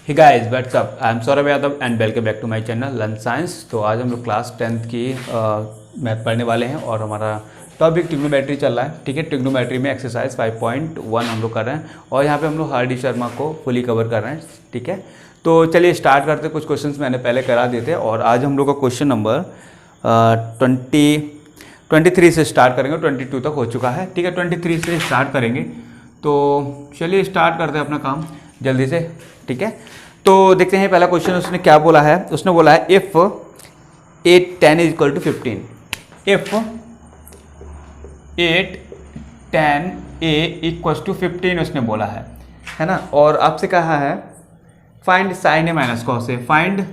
Hey guys what's up, I am Saurabh Yadav and welcome back to my channel learn science. तो आज हम लोग class 10th की math पढ़ने वाले हैं और हमारा टॉपिक ट्रिग्नोमेट्री चल रहा है। ठीक है, ट्रिग्नोमेट्री में एक्सरसाइज 5.1 हम लोग कर रहे हैं और यहाँ पे हम लोग हार्डी शर्मा को फुली कवर कर रहे हैं। ठीक है, तो चलिए स्टार्ट करते हैं। कुछ क्वेश्चंस मैंने पहले करा दिए थे और आज हम लोग का क्वेश्चन नंबर 23 से स्टार्ट करेंगे। 22 तक हो चुका है। ठीक है, 23 से स्टार्ट करेंगे। तो चलिए स्टार्ट करते हैं अपना काम जल्दी से। ठीक है, तो देखते हैं पहला क्वेश्चन उसने क्या बोला है। उसने बोला है if 8 10 is equal to 15। If 8 10 a equal to 15 उसने बोला है ना। और आपसे कहा है find sine A minus cos A. Find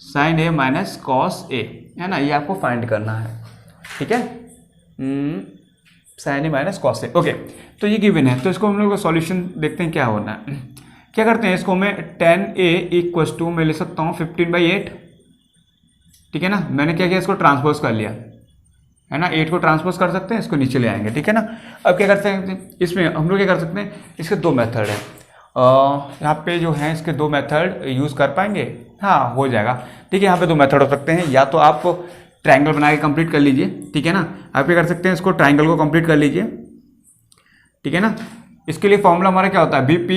sine A minus cos A, है ना, ये आपको फाइंड करना है। ठीक है, sine A minus cos A. Okay, तो ये गिवन है, तो इसको हम लोग सॉल्यूशन देखते हैं क्या होना है। क्या करते हैं, इसको मैं 10a इक्वल टू मैं ले सकता हूँ 15/8। ठीक है ना, मैंने क्या किया, इसको ट्रांसपोज कर लिया है ना। 8 को ट्रांसपोज कर सकते हैं, इसको नीचे ले आएंगे। ठीक है ना, अब क्या करते हैं, इसमें हम लोग क्या कर सकते हैं, इसके दो मेथड है। यहाँ पे जो है इसके दो मेथड यूज़ कर पाएंगे। हाँ, हो जाएगा। ठीक है, यहाँ पे दो मेथड हो सकते हैं। या तो आप ट्रायंगल बना के कंप्लीट कर लीजिए। ठीक है ना, आप क्या कर सकते हैं, इसको ट्रायंगल को कंप्लीट कर लीजिए। ठीक है ना, इसके लिए फॉर्मूला हमारा क्या होता है, BP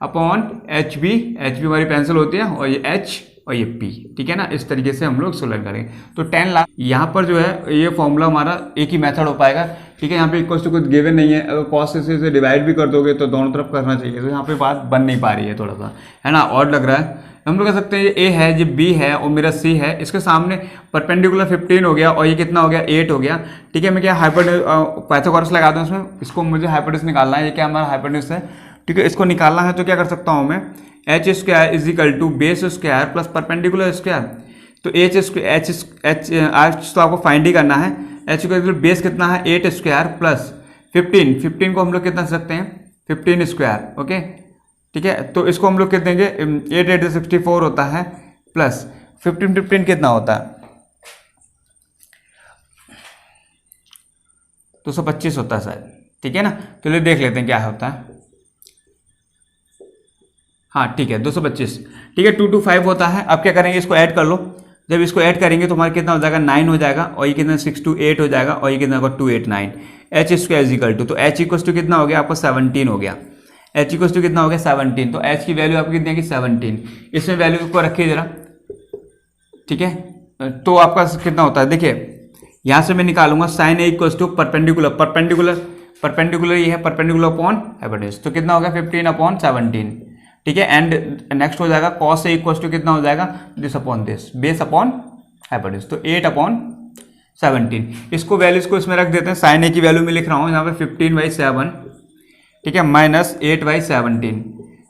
अपॉन HB। HB हमारी पेंसिल होती है और ये H और ये P। ठीक है ना, इस तरीके से हम लोग सोल्व करेंगे। तो 10 लाख यहाँ पर जो है ये फॉर्मूला हमारा एक ही मेथड हो पाएगा। ठीक है, यहाँ पे इक्वल टू कुछ गिवन नहीं है। अगर कॉस से डिवाइड भी कर दोगे तो दोनों तरफ करना चाहिए। तो यहाँ पे बात बन नहीं पा रही है, थोड़ा सा है ना, ऑड लग रहा है। हम लोग कह सकते हैं ये A है, ये B है और मेरा C है। इसके सामने परपेंडिकुलर 15 हो गया और ये कितना हो गया, 8 हो गया। ठीक है, मैं क्या पाइथागोरस लगा दूँ इसमें। इसको मुझे हाइपोटेन्यूज निकालना है। ये क्या हमारा हाइपोटेन्यूज है। ठीक है, इसको निकालना है तो क्या कर सकता हूँ मैं, H square is equal to base square plus perpendicular square. तो एच तो आपको फाइंड ही करना है। एच स्क्वायर बेस कितना है, 8 स्क्वायर प्लस 15 को हम लोग कितना सकते हैं, 15 स्क्वायर। ओके, ठीक है, तो इसको हम लोग कितने देंगे, 8 8 64 होता है प्लस 15 कितना होता है, 225 होता है शायद। ठीक है ना, चलिए देख लेते हैं क्या होता है। हाँ ठीक है, 225। ठीक है, 2 2 5 होता है। अब क्या करेंगे, इसको ऐड कर लो। जब इसको ऐड करेंगे तो हमारा कितना हो जाएगा, 9 हो जाएगा और ये कितना 6 2 8 हो जाएगा और ये कितना होगा 2 8 9। H square is equal to, तो एच इक्वल टू कितना हो गया आपको 17 हो गया। एच इक्वल टू कितना हो गया 17। तो एच की वैल्यू आपकी कितनी है 17। इसमें वैल्यू को रखिए जरा। ठीक है, तो आपका कितना होता है, देखिए यहाँ से मैं निकालूंगा sine A equal to perpendicular ये है, परपेंडिकुलर अपॉन हाइपोटेन्यूज। तो कितना हो गया 15/17। ठीक है, एंड नेक्स्ट हो जाएगा कॉस ए इक्वल टू कितना हो जाएगा, this upon this, base upon hypotenuse. तो 8/17। इसको वैल्यूज को इसमें रख देते हैं। साइन ए की वैल्यू में लिख रहा हूँ यहाँ पे 15/7। ठीक है, माइनस 8/17।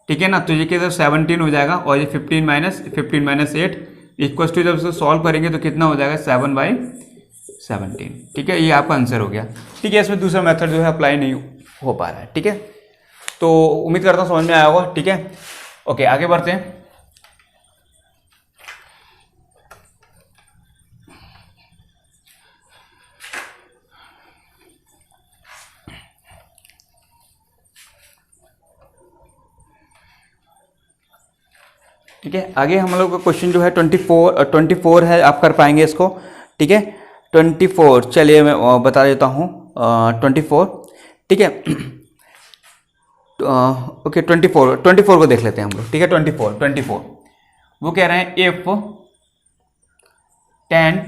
ठीक है ना, तो ये किधर 17 हो जाएगा और ये 15 - 8 इक्वल टू, जब इसे सॉल्व करेंगे तो कितना हो जाएगा 7/17। ठीक है, ये आपका आंसर हो गया। ठीक है, इसमें दूसरा मेथड जो है अप्लाई नहीं हो पा रहा है। ठीक है, तो उम्मीद करता हूँ समझ में आया होगा। ठीक है, ओके आगे बढ़ते हैं। ठीक है, आगे हम लोग का क्वेश्चन जो है 24 है, आप कर पाएंगे इसको। ठीक है, 24 चलिए मैं बता देता हूँ। 24 ठीक है, ओके 24 को देख लेते हैं हम लोग। ठीक है, 24 वो कह रहे हैं if tan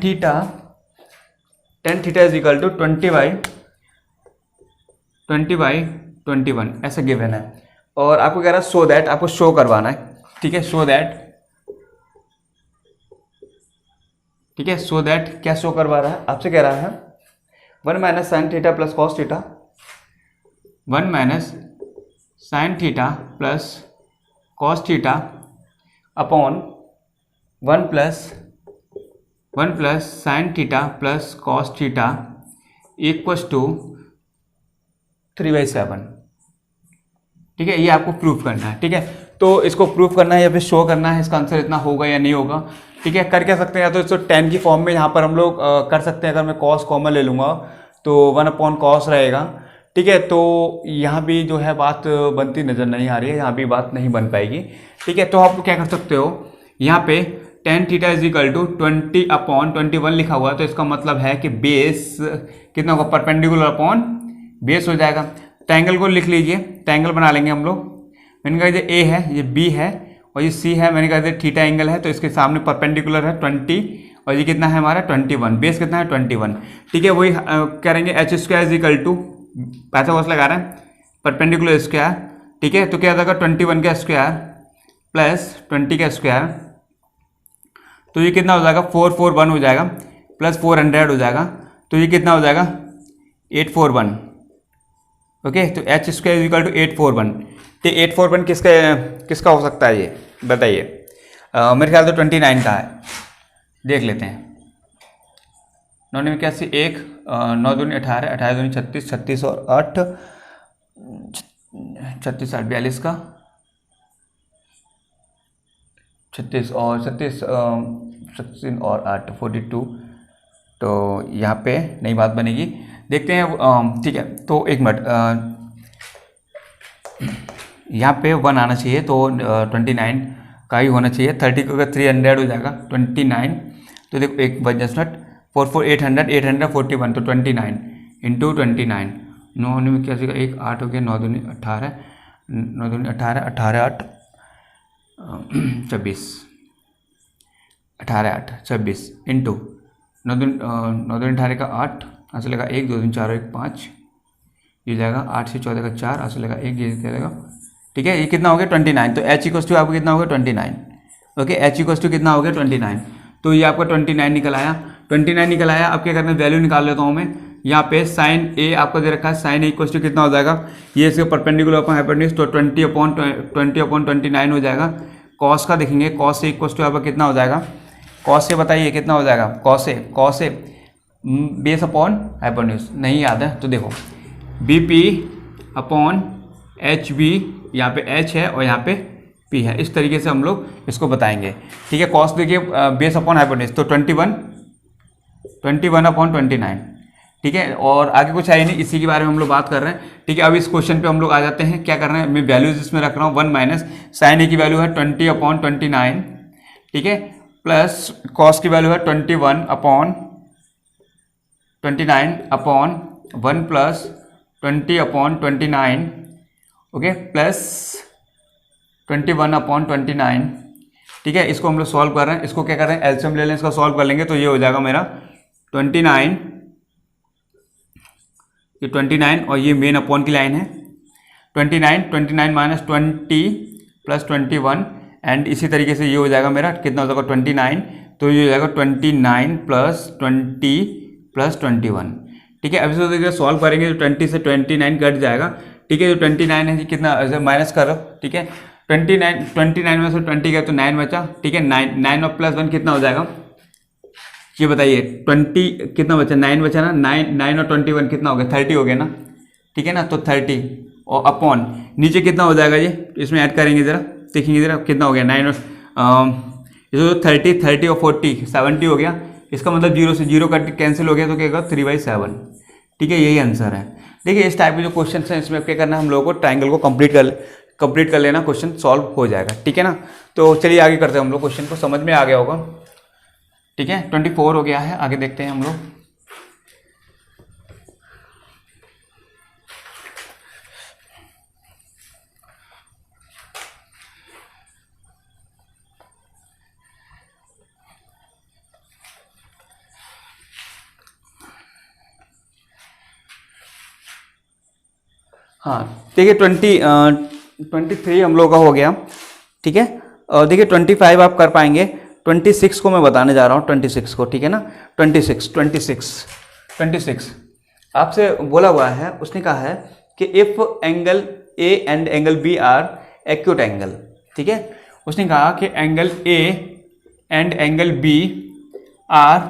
theta is equal to 20/21 ऐसा गिवन है। और आपको कह रहा है सो दैट, आपको शो करवाना है। ठीक है, सो दैट क्या शो करवा रहा है, आपसे कह रहा है 1 - sin theta plus cos theta, 1 - sin theta plus cos theta upon 1 plus sin theta plus cos theta equals to 3/7। ठीक है, ये आपको प्रूफ करना है। ठीक है, तो इसको प्रूफ करना है या फिर शो करना है, इसका आंसर इतना होगा या नहीं होगा। ठीक है, कर क्या सकते हैं, या तो इसको 10 की फॉर्म में यहाँ पर हम लोग कर सकते हैं। अगर मैं कॉस कॉमन ले लूँगा तो 1/cos रहेगा। ठीक है, तो यहाँ भी जो है बात बनती नज़र नहीं आ रही है, यहाँ भी बात नहीं बन पाएगी। ठीक है, तो आप क्या कर सकते हो, यहाँ पे tan theta is equal to 20/21 लिखा हुआ है, तो इसका मतलब है कि बेस कितना होगा, परपेंडिकुलर अपॉन बेस हो जाएगा। ट्रायंगल को लिख लीजिए, ट्रायंगल बना लेंगे हम लोग। मैंने कहा ये ए है, ये बी है और ये सी है। मैंने कहा थीटा एंगल है तो इसके सामने परपेंडिकुलर है 20 और ये कितना है हमारा 21, बेस कितना है 21। ठीक है, वही करेंगे H square is equal to, Pythagoras लगा रहे हैं, परपेंडिकुलर स्क्वायर। ठीक है, तो क्या हो जाएगा 21 का स्क्वायर प्लस 20 का स्क्वायर, तो ये कितना हो जाएगा 441 हो जाएगा प्लस 400 हो जाएगा, तो ये कितना हो जाएगा 841। ओके, तो H square is equal to 841। तो 841 किसका हो सकता है ये बताइए? मेरे ख्याल से 29 का है, देख लेते हैं। 9 में क्या 1 9 दूनी 18, 18 दूनी 36, 36 और 8 36 8 42 का 36 और 36 16 और 8 42, तो यहाँ पे नई बात बनेगी, देखते हैं। ठीक है, तो एक मिनट, यहाँ पे 1 आना चाहिए, तो 29 का ही होना चाहिए। 30 का 300 हो जाएगा 29, तो देखो एक 1 4 800 841, तो 29 इंटू 29, 9 में क्या सीखा 1 8 हो गया, 9 दूनी 18, 9 दूनी 18, 18 8 26, 18 8 26 इंटू 9 दूनी 18 का 8, यहाँ से लगा 1 2 3 4 1 5, ये जाएगा 8 से 14 का 4, यहाँ से लगा 1, ये जाएगा। ठीक है, ये कितना हो गया 29, तो एच इक्वस टू आपको कितना हो गया 29। ओके, एच इक्वस टू कितना हो गया 29, तो ये आपका 29 निकल आया। 29 निकल आया। अब क्या करना है, वैल्यू निकाल लेता हूँ मैं। यहाँ पे साइन ए आपको दे रखा है, साइन ए इक्वस टू कितना हो जाएगा, ये इसके परपेंडिकुलर अपॉन हाइपोटेन्यूज, तो 20/29 हो जाएगा। कॉस का देखेंगे, कॉस ए इक्वस टू आपका कितना हो जाएगा, कॉस से बताइए कितना हो जाएगा, cos A base upon hypotenuse नहीं याद है तो देखो B P upon H B, यहाँ पे एच है और यहाँ पे पी है, इस तरीके से हम लोग इसको बताएंगे। ठीक है, कॉस देखिए बेस अपॉन हाइपोटेन्यूज, तो 21/29। ठीक है, और आगे कुछ है नहीं, इसी के बारे में हम लोग बात कर रहे हैं। ठीक है, अब इस क्वेश्चन पे हम लोग आ जाते हैं। क्या कर रहे हैं, मैं वैल्यूज इसमें रख रहा हूँ 1 माइनस साइन ए की वैल्यू है 20/29। ठीक है, प्लस कॉस की वैल्यू है 21/29/1 प्लस 20/29। Okay, plus 21/29। ठीक है, इसको हम लोग सॉल्व कर रहे हैं। इसको क्या कर रहे हैं, एलसीएम ले लें, इसका सॉल्व कर लेंगे, तो ये हो जाएगा मेरा 29, ये 29 और ये मेन अपॉन की लाइन है 29 माइनस 20 प्लस 21, एंड इसी तरीके से ये हो जाएगा मेरा कितना हो जाएगा 29, तो ये हो जाएगा 29 प्लस 20 प्लस 21। ठीक है, अब इसको देखिए सॉल्व करेंगे तो 20 से 29 कट जाएगा। ठीक है, जो 29 है कितना माइनस करो। ठीक है, 29 में से 20 गया तो 9 बचा। ठीक है, 9 और प्लस 1 कितना हो जाएगा, ये बताइए 20 कितना बचा, 9 बचा ना, 9 और 21 कितना हो गया 30 हो गया ना। ठीक है ना, तो 30 और अपॉन नीचे कितना हो जाएगा, ये इसमें ऐड करेंगे जरा, देखेंगे जरा कितना हो गया 9 और ये तो 30 और 40 70 हो गया। इसका मतलब 0 से 0 कट कैंसिल हो गया, तो क्या होगा 3/7। ठीक है, यही आंसर है। देखिए इस टाइप के जो क्वेश्चन हैं इसमें क्या करना है, हम लोगों को ट्रायंगल को कंप्लीट कर लेना, क्वेश्चन सॉल्व हो जाएगा। ठीक है ना, तो चलिए आगे करते हैं हम लोग, क्वेश्चन को समझ में आ गया होगा। ठीक है, 24 हो गया है, आगे देखते हैं हम लोग। हाँ देखिए 23 हम लोग का हो गया। ठीक है, और देखिए 25 आप कर पाएंगे, 26 को मैं बताने जा रहा हूँ, 26 को। ठीक है ना, 26 आपसे बोला हुआ है, उसने कहा है कि if angle A and angle B are acute angle. ठीक है, उसने कहा कि angle A and angle B are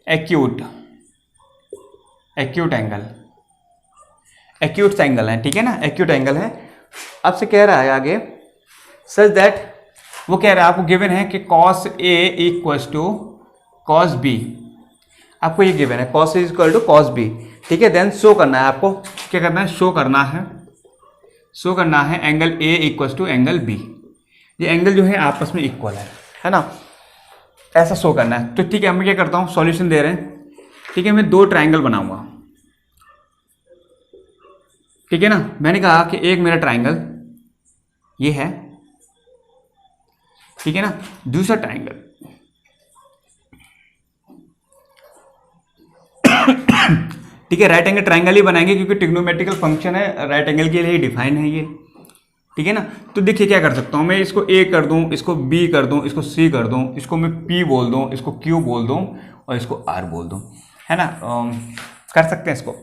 acute angle है। ठीक है ना, एक्यूट एंगल है। आपसे कह रहा है आगे सच दैट, वो कह रहा है आपको गिवन है कि cos A equals to cos B। आपको ये गिवन है cos is equal to cos b, ठीक है। देन शो करना है आपको, क्या करना है, शो करना है angle A equal to angle B, ये एंगल जो है आपस में इक्वल है ना, ऐसा शो करना है। तो ठीक है, मैं क्या करता हूँ, सॉल्यूशन दे रहे हैं, ठीक है। मैं दो ट्राइंगल बनाऊंगा, ठीक है ना। मैंने कहा कि एक मेरा ट्राइंगल ये है, ठीक है ना। दूसरा ट्राइंगल ठीक है, राइट एंगल ट्राइंगल ही बनाएंगे क्योंकि ट्रिग्नोमेट्रिकल फंक्शन है, राइट एंगल के लिए डिफाइन है ये, ठीक है ना। तो देखिए क्या कर सकता हूँ मैं, इसको A कर दूँ, इसको B कर दूँ, इसको C कर दूँ, इसको मैं P बोल दूँ, इसको Q बोल दूँ और इसको R बोल दूँ, है ना। कर सकते हैं इसको।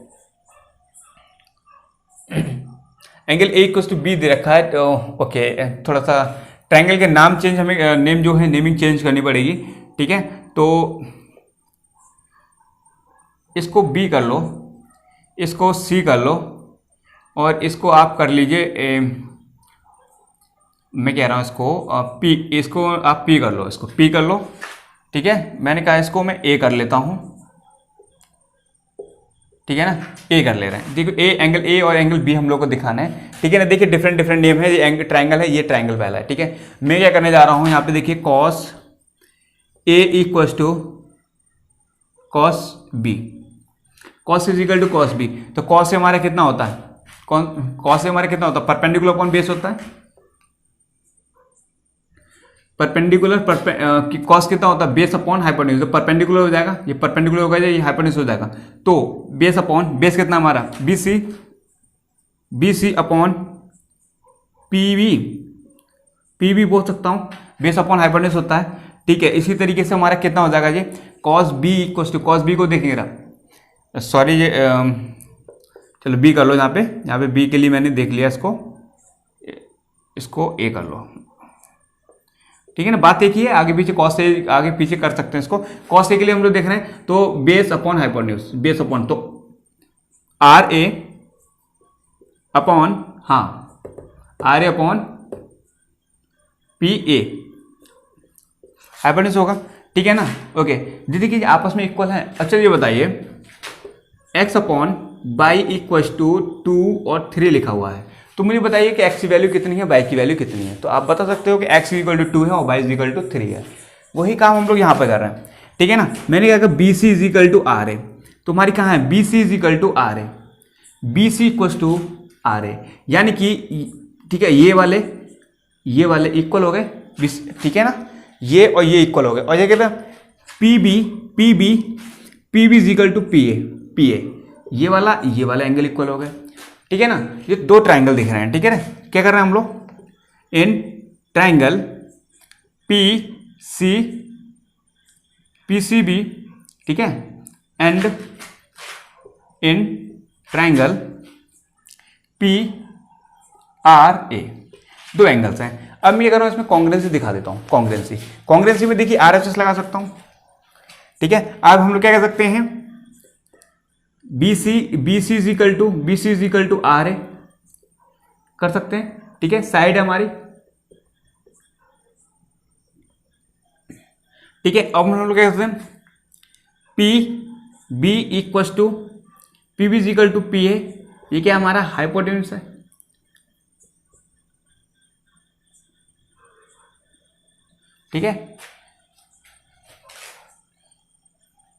Angle A equal to B दे रखा है, तो ओके, थोड़ा सा ट्राइंगल के नाम चेंज, हमें नेम जो है नेमिंग चेंज करनी पड़ेगी, ठीक है। तो इसको B कर लो, इसको C कर लो और इसको आप कर लीजिए, मैं कह रहा हूँ इसको P, इसको आप P कर लो, इसको P कर लो, ठीक है। मैंने कहा इसको मैं A कर लेता हूँ, ठीक है ना, A कर ले रहे हैं। देखो A, एंगल A और एंगल B हम लोग को दिखाना है, ठीक है ना। देखिए डिफरेंट डिफरेंट नेम है, ये एंगल ट्राइंगल है, ये ट्राइंगल पहला है, ठीक है। मैं क्या करने जा रहा हूँ यहाँ पे, देखिए cos A equal to cos B, cos is equal to cos B। तो cos से हमारा कितना होता है, cos से हमारा कितना होता है, परपेंडिकुलर अपॉन बेस होता है, परपेंडिकुलर cos कितना होता है, बेस अपॉन हाइपोटेन्यूज। तो परपेंडिकुलर हो जाएगा, ये परपेंडिकुलर हो जाएगा, ये हाइपोटेन्यूज हो जाएगा। तो बेस अपॉन बेस कितना हमारा, BC अपॉन PB बोल सकता हूँ, बेस अपॉन हाइपोटेन्यूज होता है, ठीक है। इसी तरीके से हमारा कितना हो जाएगा, ये cos B equal to cos B को देखेंगे, सॉरी ये चलो B कर लो, यहाँ पे B के लिए मैंने देख लिया, इसको A कर लो, ठीक है ना। बात एक ही है, आगे पीछे cos से आगे पीछे कर सकते हैं इसको। cos A के लिए हम लोग देख रहे हैं, तो base upon hypotenuse, base upon, तो RA अपॉन, हाँ RA अपॉन PA हाइपोटेन्यूज होगा, ठीक है ना। ओके, देखिए आपस में इक्वल है। अच्छा ये बताइए, x upon by equal to 2 और 3 लिखा हुआ है, तो मुझे बताइए कि x की वैल्यू कितनी है, y की वैल्यू कितनी है। तो आप बता सकते हो कि x इक्वल टू 2 है और y इक्वल टू 3 है। वही काम हम लोग यहाँ पे कर रहे हैं, ठीक है ना। मैंने कहा कि BC is equal to RA, तो हमारी कहाँ है, BC is equal to RA, BC equal to RA, यानी कि ठीक है, ये वाले इक्वल हो गए, ठीक है ना, ये और ये इक्वल हो गए। और ये कहते हैं PB is equal to PA, ये वाला एंगल इक्वल हो गए, ठीक है ना। ये दो ट्राइंगल दिख रहे हैं, ठीक है ना। क्या कर रहे हैं हम लोग, इन ट्राइंगल PCB, ठीक है, एंड इन ट्राइंगल PRA, दो एंगल्स हैं। अब मैं क्या कर रहा हूं, इसमें कॉन्ग्रुएंसी दिखा देता हूं। कॉन्ग्रुएंसी में देखिए RHS लगा सकता हूं, ठीक है। अब हम लोग क्या कर सकते हैं, BC is equal to RA कर सकते हैं, ठीक है। साइड है हमारी, ठीक है। अब हम लोग क्या करते हैं, PB equal to PB is equal to PA, ये क्या हमारा हाइपोटेन्यूज है, ठीक है,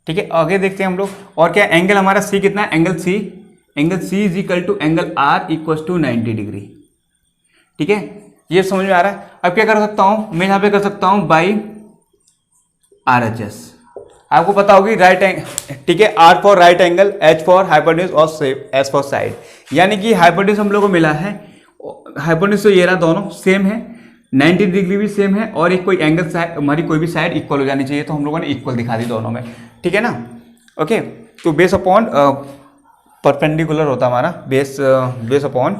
ठीक है। आगे देखते हैं हम लोग, और क्या एंगल हमारा C कितना है, angle C is equal to angle R equal to 90 degree, ठीक है। ये समझ में आ रहा है। अब क्या कर सकता हूं मैं, यहां पे कर सकता हूं बाई RHS, आपको पता होगी राइट एंगल, ठीक है। R for right angle, H for hypotenuse और S फॉर साइड, यानी कि हाइपोटेन्यूज हम लोग को मिला है, हाइपोटेन्यूज तो ये रहा, दोनों सेम है, 90 डिग्री भी सेम है, और एक कोई एंगल साइड, हमारी कोई भी साइड इक्वल हो जानी चाहिए, तो हम लोगों ने इक्वल दिखा दी दोनों में, ठीक है ना। ओके, तो बेस अपॉन परपेंडिकुलर होता हमारा, बेस अपॉन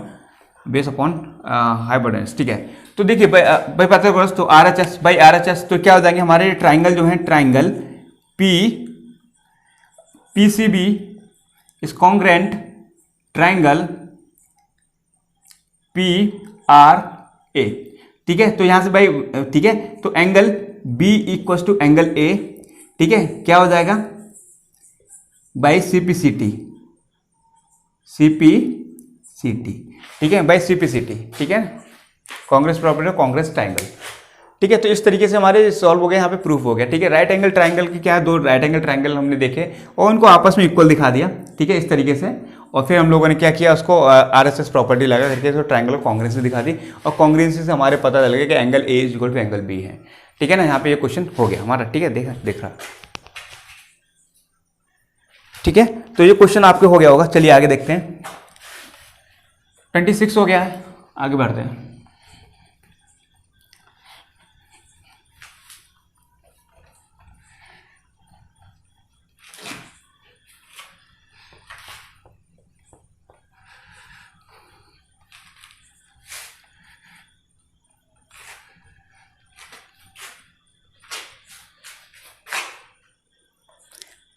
हाइपोटेन्यूज, ठीक है। तो देखिए भाई पता है, तो RHS बाई RHS, तो क्या हो जाएंगे हमारे ट्राइंगल जो है, triangle PCB is congruent triangle PRA, ठीक है। तो यहां से भाई, ठीक है, तो angle B equal to angle A, ठीक है, क्या हो जाएगा, बाई CPCT, CPCT, ठीक है, बाई CPCT, ठीक है, कांग्रेस प्रॉपर्टी कांग्रेस ट्राइंगल, ठीक है। तो इस तरीके से हमारे सॉल्व हो गए, यहाँ पे प्रूफ हो गया, ठीक है। राइट एंगल ट्राइंगल की क्या है, दो राइट एंगल ट्राइंगल हमने देखे और उनको आपस में इक्वल दिखा दिया, ठीक है, इस तरीके से। और फिर हम लोगों ने क्या किया, उसको RSS प्रॉपर्टी लगा करके इसको ट्राइंगल को कॉन्ग्रुएंसी दिखा दी, और कॉन्ग्रुएंसी से हमारे पता चल गया कि angle A equal to angle B है, ठीक है ना। यहाँ पे ये क्वेश्चन हो गया हमारा, ठीक है, देख रहा, ठीक है। तो ये क्वेश्चन आपके हो गया होगा। चलिए आगे देखते हैं। 26 हो गया है, आगे बढ़ते हैं।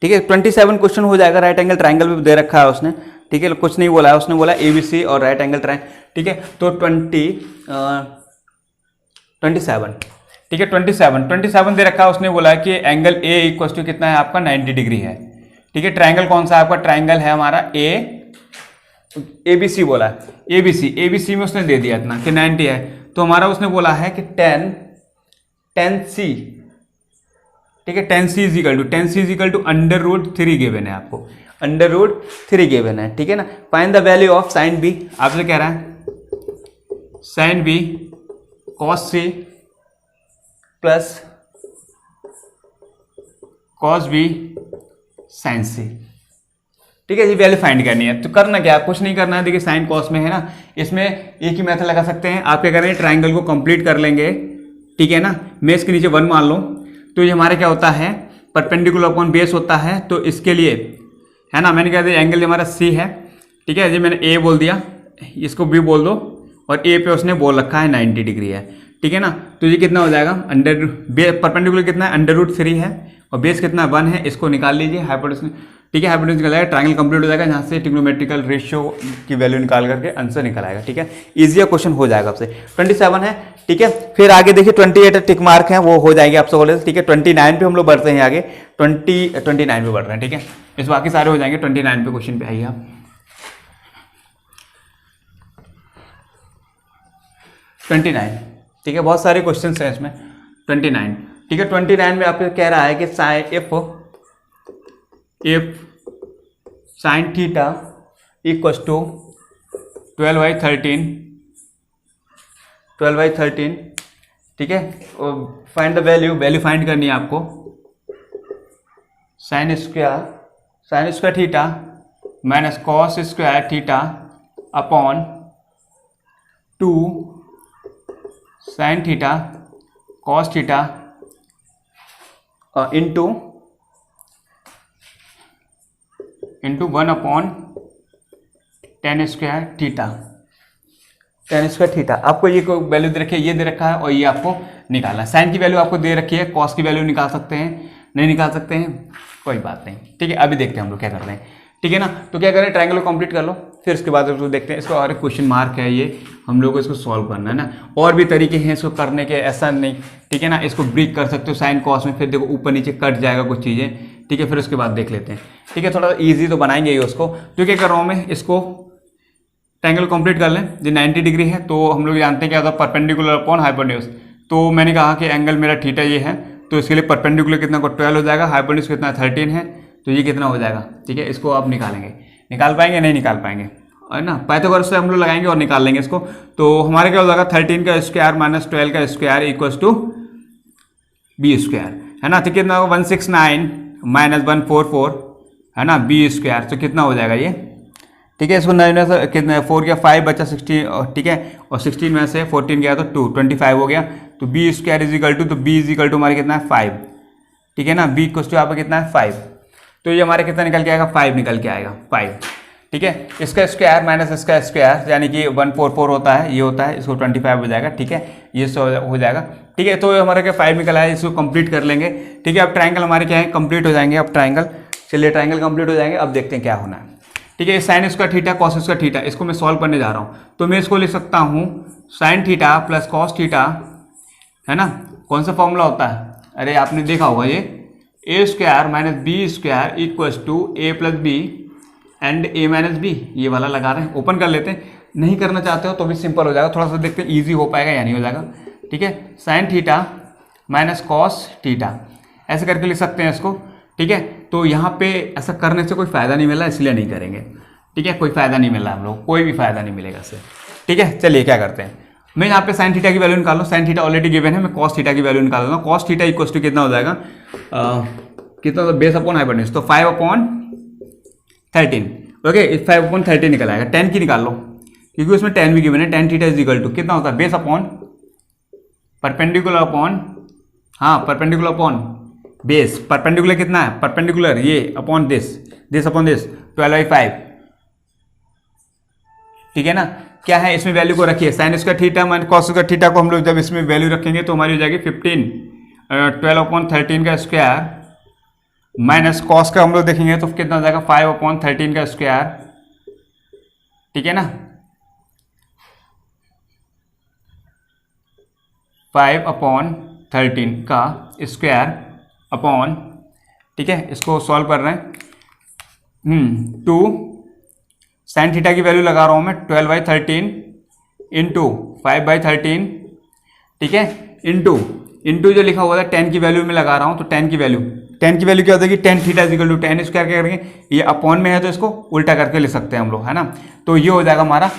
ठीक है, 27 क्वेश्चन हो जाएगा। राइट एंगल ट्राइंगल भी दे रखा है उसने, ठीक है, कुछ नहीं बोला है उसने, बोला ABC और राइट एंगल ट्राइंगल, ठीक है। तो 27, ठीक है, 27 दे रखा है उसने, बोला है कि एंगल A इक्वल टू कितना है आपका 90 डिग्री है, ठीक है। ट्राइंगल कौन सा है आपका, ट्राइंगल है हमारा ABC बोला है, ABC में उसने दे दिया इतना कि 90 है। तो हमारा उसने बोला है कि 10C, ठीक है, 10C इजिकल टू √3 गिवन है आपको, √3 गिवन है, ठीक है ना। Find the value of sine B, आपसे कह रहा है sine B cos C plus cos B sine C, ठीक है। ये वैल्यू फाइंड करनी है। तो करना क्या है, कुछ नहीं करना है। देखिए साइन कॉस में है ना, इसमें एक ही मेथड लगा सकते हैं। आप क्या करेंगे, ट्राइंगल को कंप्लीट कर लेंगे, ठीक है ना। मैं इसके नीचे 1 मान लो, तो ये हमारा क्या होता है, परपेंडिकुलर अपॉन बेस होता है। तो इसके लिए है ना, मैंने कहा दिया एंगल हमारा C है, ठीक है। ये मैंने A बोल दिया, इसको B बोल दो, और A पे उसने बोल रखा है 90 डिग्री है, ठीक है ना। तो ये कितना हो जाएगा, परपेंडिकुलर कितना है, √3 है, और बेस कितना 1 है, इसको निकाल लीजिए हाइपोटेन्यूज, ठीक है। हाइपोटेन्यूज निकल जाएगा, ट्राइंगल कंप्लीट हो जाएगा। यहाँ से ट्रिग्नोमेट्रिकल रेशियो की वैल्यू निकाल करके आंसर निकल आएगा, ठीक है। इजी क्वेश्चन हो जाएगा आपसे। 27 है, ठीक है। फिर आगे देखिए 28 टिक मार्क है, वो हो जाएगी आपसे कॉलेज, ठीक है। 29 पे हम लोग बढ़ते हैं आगे, 29 पे बढ़ रहे हैं, ठीक है। इस बाकी सारे हो जाएंगे, 29 पे क्वेश्चन पे आइए आप। 29, ठीक है, बहुत सारे क्वेश्चन हैं इसमें। 29, ठीक है। 29 में आपको कह रहा है कि if sin theta equal to 12/13, ठीक है। फाइंड द वैल्यू फाइंड करनी है आपको। Sine square theta minus cos square theta upon 2 sine theta cos theta into 1/tan square theta, आपको ये वैल्यू दे रखी है, ये दे रखा है, और ये आपको निकालना है। साइन की वैल्यू आपको दे रखी है, कॉस की वैल्यू निकाल सकते हैं, नहीं निकाल सकते हैं, कोई बात नहीं, ठीक है। अभी देखते हैं हम लोग क्या कर रहे हैं, ठीक है ना। तो क्या करें, ट्रायंगल को कंप्लीट कर लो, फिर उसके बाद उसको देखते हैं। इसको और क्वेश्चन मार्क है, ये हम लोग को इसको सॉल्व करना है ना। और भी तरीके हैं इसको करने के, ऐसा नहीं, ठीक है ना। इसको ब्रेक कर सकते हो साइन कॉस में, फिर देखो ऊपर नीचे कट जाएगा कुछ चीज़ें, ठीक है। फिर उसके बाद देख लेते हैं, ठीक है। थोड़ा ईजी तो बनाएंगे ही उसको। तो क्या कर रहा हूँ मैं, इसको ट्रायंगल कंप्लीट कर लें। जो 90 डिग्री है, तो हम लोग जानते हैं क्या होता है, परपेंडिकुलर अपॉन हाइपोटेन्यूज। तो मैंने कहा कि एंगल मेरा थीटा ये है, तो इसके लिए परपेंडिकुलर कितना को 12 हो जाएगा, हाइपोटेन्यूज कितना 13 है, तो ये कितना हो जाएगा, ठीक है। इसको आप निकाल पाएंगे, नहीं निकाल पाएंगे, है ना। पाइथागोरस से हम लोग लगाएंगे और निकाल लेंगे इसको। तो हमारे क्या हो जाएगा, 13 का स्क्वायर माइनस 12 का square equal to B square, है ना। तो कितना होगा, 169 माइनस 144, है ना, B स्क्वायर। तो कितना हो जाएगा ये, ठीक है। इसको 9 से कितना, 4 गया 5 बचा 16, ठीक है। और 16 में से 14 गया तो 2, 25 हो गया। तो B square is equal to, तो B इज इक्वल टू हमारे कितना है 5, ठीक है ना। B इक्वल टू यहाँ पर कितना है 5, तो ये हमारे कितना निकल के आएगा, 5 निकल के आएगा, 5, ठीक है। इसका स्क्वायर माइनस इसका स्क्वायर यानी कि 144 होता है, ये होता है, इसको 25 हो जाएगा, ठीक है। ये हो जाएगा, ठीक है। तो हमारे क्या 5 निकल आया, इसको कंप्लीट कर लेंगे, ठीक है। अब ट्रायंगल हमारे क्या है, कंप्लीट हो जाएंगे। अब ट्रायंगल, चलिए ट्रायंगल कंप्लीट हो जाएंगे। अब देखते हैं क्या होना है, ठीक है। Sine square theta cos square theta, इसको मैं सॉल्व करने जा रहा हूँ। तो मैं इसको लिख सकता हूँ sine theta plus cos theta, है ना। कौन सा फॉर्मूला होता है, अरे आपने देखा होगा ये, A square minus B square equals to A plus B and A minus B, ये वाला लगा रहे हैं। ओपन कर लेते हैं, नहीं करना चाहते हो तो भी सिंपल हो जाएगा, थोड़ा सा देखते हैं ईजी हो पाएगा या नहीं हो जाएगा। ठीक है, sine theta minus cos theta ऐसे करके लिख सकते हैं इसको। ठीक है, तो यहाँ पे ऐसा करने से कोई फ़ायदा नहीं मिला, इसलिए नहीं करेंगे। ठीक है, कोई फ़ायदा नहीं मिला हम लोग, कोई भी फ़ायदा नहीं मिलेगा इससे। ठीक है, चलिए क्या करते हैं, मैं यहाँ पे साइन थीटा की वैल्यू निकाल लूँ। साइन थीटा ऑलरेडी गिवन है, मैं कॉस थीटा की वैल्यू निकाल लूँगा। कॉस थीटा इक्वल्स टू कितना हो जाएगा, कितना, बेस अपॉन हाइपोटेन्यूज, तो 5/13। ओके, 5/13 निकल आएगा। 10 की निकाल लो क्योंकि उसमें 10 भी गिवन है। tan theta is equal to कितना होता है, बेस अपॉन परपेंडिकुलर अपॉन, हाँ परपेंडिकुलर अपॉन बेस। परपेंडिकुलर कितना है, परपेंडिकुलर ये अपॉन दिस अपॉन दिस, 12/5। ठीक है ना, क्या है इसमें वैल्यू को रखिए, sine square theta minus cos square theta को हम लोग जब इसमें वैल्यू रखेंगे तो हमारी हो जाएगी 12/13 का स्क्वायर माइनस कॉस का हम लोग देखेंगे तो कितना हो जाएगा 5/13 का स्क्वायर। ठीक है ना, 5/13 का स्क्वायर अपॉन, ठीक है इसको सॉल्व कर रहे हैं, 2 साइन थीटा की वैल्यू लगा रहा हूं मैं 12/13 इंटू 5/13। ठीक है, इंटू जो लिखा हुआ था 10 की वैल्यू में लगा रहा हूं, तो 10 की वैल्यू क्या हो जाएगी, tan theta is equal to tan square क्या करेंगे, ये अपॉन में है तो इसको उल्टा करके लिख सकते हैं हम लोग, है ना। तो ये हो जाएगा हमारा,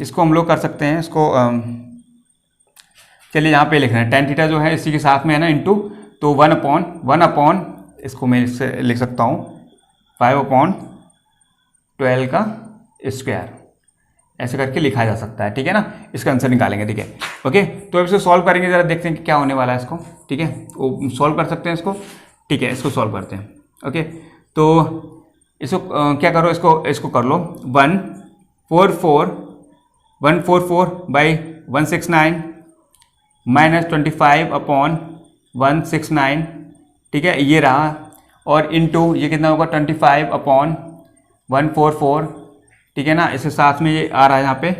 इसको हम लोग कर सकते हैं, इसको चलिए यहाँ पे लिख रहे हैं tan थीटा जो है इसी के साथ में है ना, इंटू, तो 1/1 इसको मैं इससे लिख सकता हूँ 5/12 का स्क्वायर, ऐसे करके लिखा जा सकता है। ठीक है ना, इसका आंसर निकालेंगे। ठीक है, ओके, तो अब इसको सॉल्व करेंगे, जरा देखते हैं कि क्या होने वाला है इसको। ठीक है, वो सॉल्व कर सकते हैं इसको। ठीक है, इसको सॉल्व करते हैं। ओके, तो इसको क्या करो, इसको कर लो 144/169 माइनस 25/169। ठीक है, ये रहा, और इंटू ये कितना होगा 25/144। ठीक है ना, इसके साथ में ये आ रहा है यहाँ पे,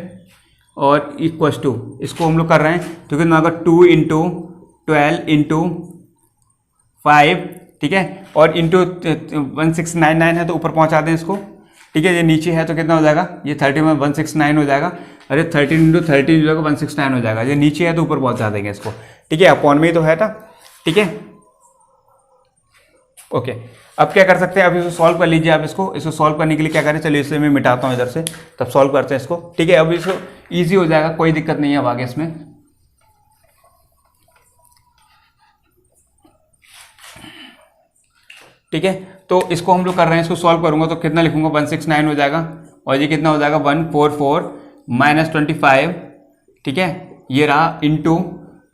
और इक्वल्स टू, इसको हम लोग कर रहे हैं तो कितना होगा 2 × 12 × 5। ठीक है, और इंटू 1699 है तो ऊपर पहुँचा दें इसको। ठीक है, ये नीचे है तो कितना हो जाएगा, ये 30/169 हो जाएगा, अरे 13 × 13 जो होगा 169 हो जाएगा, ये नीचे है तो ऊपर पहुँचा देंगे इसको। ठीक है, अपॉन में ही तो है था। ठीक है, ओके, अब क्या कर सकते हैं, अब इसको सॉल्व कर लीजिए। आप इसको सॉल्व करने के लिए क्या करें, चलिए इसे मैं मिटाता हूँ इधर से, तब सॉल्व करते हैं इसको। ठीक है, अब इसको इजी हो जाएगा, कोई दिक्कत नहीं है अब आगे इसमें। ठीक है, तो इसको हम लोग कर रहे हैं, इसको सॉल्व करूंगा तो कितना लिखूंगा 169 हो जाएगा, और ये कितना हो जाएगा 144 माइनस 25। ठीक है, ये रहा इंटू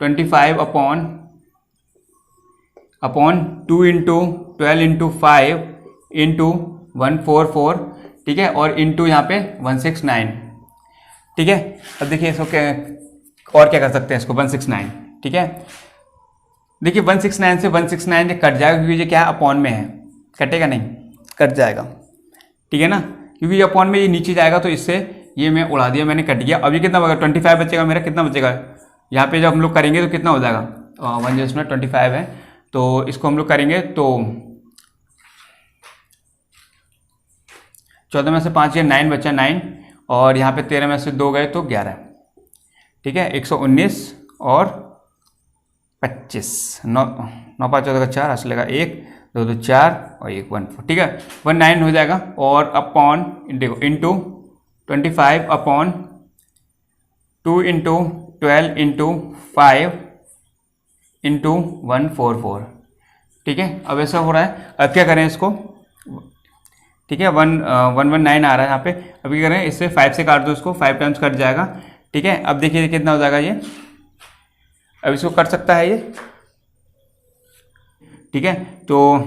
25/2 इंटू 12 इंटू 5 इंटू 144। ठीक है, और इंटू यहाँ पे 169। ठीक है, अब देखिए इसको क्या और क्या कर सकते हैं, इसको 169। ठीक है, देखिए 169 से 169 ये कट जाएगा क्योंकि ये क्या अपॉन में है, कटेगा नहीं, कट जाएगा। ठीक है ना, क्योंकि ये अपॉन में ये नीचे जाएगा तो इससे ये मैं उड़ा दिया, मैंने कट गया। अब ये कितना बचेगा, 25 बचेगा मेरा, कितना बचेगा यहाँ पे जब हम लोग करेंगे तो कितना हो जाएगा 1/25 है, तो इसको हम लोग करेंगे तो 14 में से 5 या 9 बचा 9, और यहाँ पे 13 में से 2 गए तो 11। ठीक है, 119 और 25, 9 5 14 का 4 आ चलेगा, 1 2 2 4 और 1 1 4। ठीक है, 19 हो जाएगा, और अपॉन देखो इंटू 25/2 इंटू 12 इंटू 5 इंटू 144। ठीक है, अब ऐसा हो रहा है, अब क्या करें इसको। ठीक है, 119 आ रहा है यहाँ पे, अब क्या करें, इससे 5 से काट दो इसको, 5 टाइम्स कट जाएगा। ठीक है, अब देखिए कितना हो जाएगा ये, अब इसको कर सकता है ये। ठीक है, तो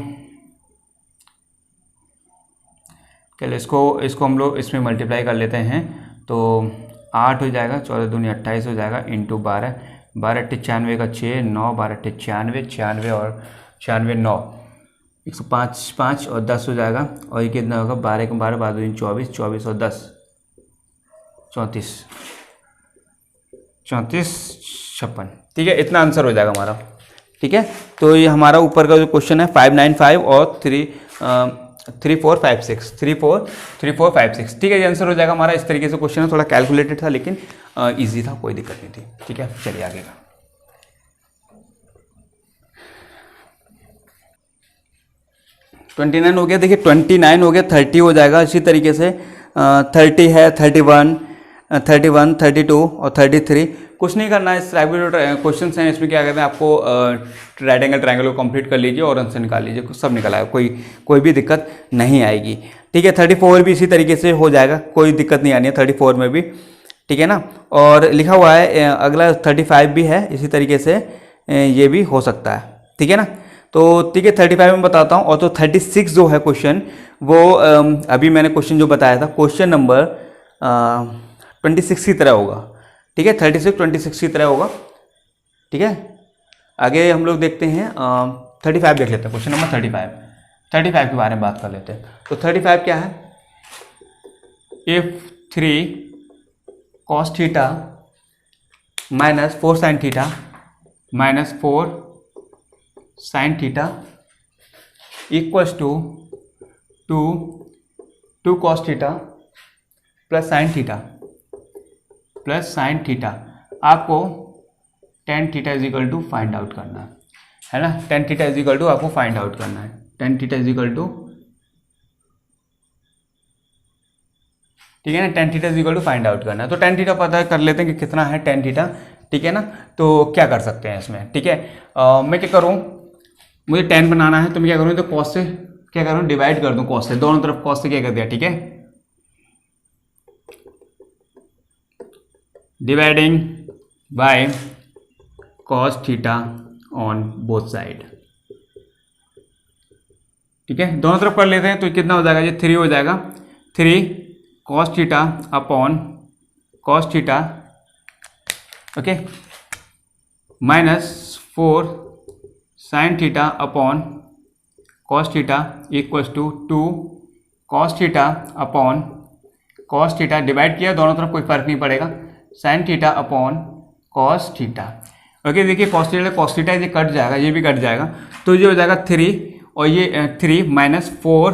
चलिए इसको हम लोग इसमें मल्टीप्लाई कर लेते हैं, तो 8 हो जाएगा, 14 दूनी 28 हो जाएगा, इंटू 12 12 96 का 6 9 12 96 96 और 96 9 105 5 और 10 हो जाएगा, और ये कितना होगा 12 का 12 12 दूनी 24 24 और 10 34 34 56। ठीक है, इतना आंसर हो जाएगा हमारा। ठीक है। तो ये हमारा ऊपर का जो क्वेश्चन है 595 और 3456 3456, ठीक है, ये आंसर हो जाएगा हमारा। इस तरीके से क्वेश्चन है, थोड़ा कैलकुलेटेड था लेकिन इजी था, कोई दिक्कत नहीं थी, ठीक है। चलिए आगे का 29 हो गया। देखिए 29 हो गया, 30 हो जाएगा इसी तरीके से। 30 है, 31, 31, 32 और 33। कुछ नहीं करना है, इस क्वेश्चन हैं इसमें क्या कहते हैं, आपको राइट एंगल ट्रायंगल को कंप्लीट कर लीजिए और आंसर निकाल लीजिए, सब निकल आएगा, कोई भी दिक्कत नहीं आएगी, ठीक है। 34 भी इसी तरीके से हो जाएगा, कोई दिक्कत नहीं आनी है 34 में भी, ठीक है ना। और लिखा हुआ है अगला 35 भी है, इसी तरीके से ये भी हो सकता है, ठीक है ना। तो ठीक है 35 में बताता हूँ। और तो 36 जो है क्वेश्चन, वो अभी मैंने क्वेश्चन जो बताया था क्वेश्चन नंबर 26 की तरह होगा, ठीक है। 26 की तरह होगा, ठीक है। आगे हम लोग देखते हैं 35 देख लेते हैं, क्वेश्चन नंबर 35 के बारे में बात कर लेते हैं। तो 35 क्या है, if 3 cos theta minus 4 sin theta minus 4 sin theta equals to 2 cos theta plus sine theta आपको tan theta is equal to find out करना है ना। tan theta is equal to आपको फाइंड आउट करना है, tan theta is equal to, ठीक है ना, tan theta is equal to find out करना है। तो tan थीटा पता कर लेते हैं कि कितना है tan थीटा, ठीक है ना। तो क्या कर सकते हैं इसमें, ठीक है। मैं क्या करूँ, मुझे tan बनाना है, तो मैं क्या करूँ, तो cos से क्या करूँ, डिवाइड कर दूँ cos से, दोनों तरफ cos से क्या कर दिया, ठीक है, dividing by cos theta on both side, ठीक है। दोनों तरफ कर लेते हैं तो कितना हो जाएगा, ये 3 हो जाएगा, 3 cos theta upon cos theta, okay, minus 4 sin theta upon cos theta equals to 2 cos theta upon cos theta, divide किया दोनों तरफ, कोई फर्क नहीं पड़ेगा, sin theta upon cos theta, okay. देखिए cos थीटा ये कट जाएगा, ये भी कट जाएगा, तो ये हो जाएगा 3 और ये 3 minus 4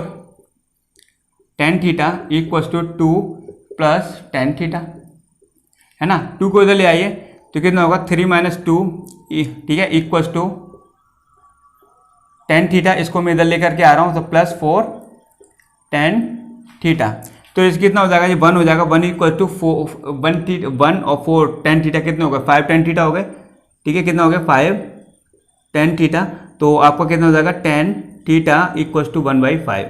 tan theta equals to 2 plus tan theta, है ना। 2 को इधर ले आइए तो कितना होगा, 3 माइनस 2, ठीक है, इक्वल्स टू tan थीटा, इसको मैं इधर लेकर के आ रहा हूँ, तो प्लस 4 tan थीटा, तो इस कितना हो जाएगा, ये 1 हो जाएगा, 1 इक्वल टू 1 और 4 tan थीटा कितने हो गए, 5 tan थीटा हो गए, ठीक है। कितना हो गया, 5 tan थीटा, तो आपका कितना हो जाएगा, tan थीटा इक्वल्स टू 1/5,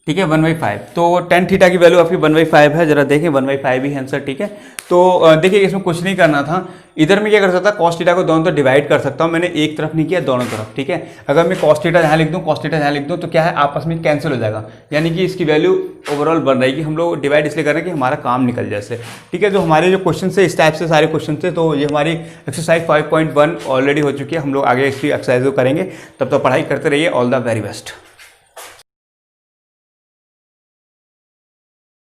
ठीक है, 1/5। तो tan थीटा की वैल्यू आपकी 1/5 है, जरा देखें 1/5 ही आंसर, ठीक है। तो देखिए इसमें कुछ नहीं करना था, इधर में क्या कर सकता, cos थीटा को दोनों तरफ डिवाइड कर सकता हूँ, मैंने एक तरफ नहीं किया, दोनों तरफ, ठीक है। अगर मैं cos थीटा यहाँ लिख दूँ, cos थीटा यहाँ लिख दूँ, तो क्या है, आपस में कैंसिल हो जाएगा, यानी कि इसकी वैल्यू ओवरऑल बन रहेगी। हम लोग डिवाइड इसलिए कर रहे हैं कि हमारा काम निकल जाए, ठीक है। जो हमारे जो क्वेश्चन थे इस टाइप से सारे क्वेश्चन थे, तो ये हमारी एक्सरसाइज 5.1 ऑलरेडी हो चुकी है, हम लोग आगे इसकी एक्सरसाइज करेंगे, तब तक पढ़ाई करते रहिए। All the very best.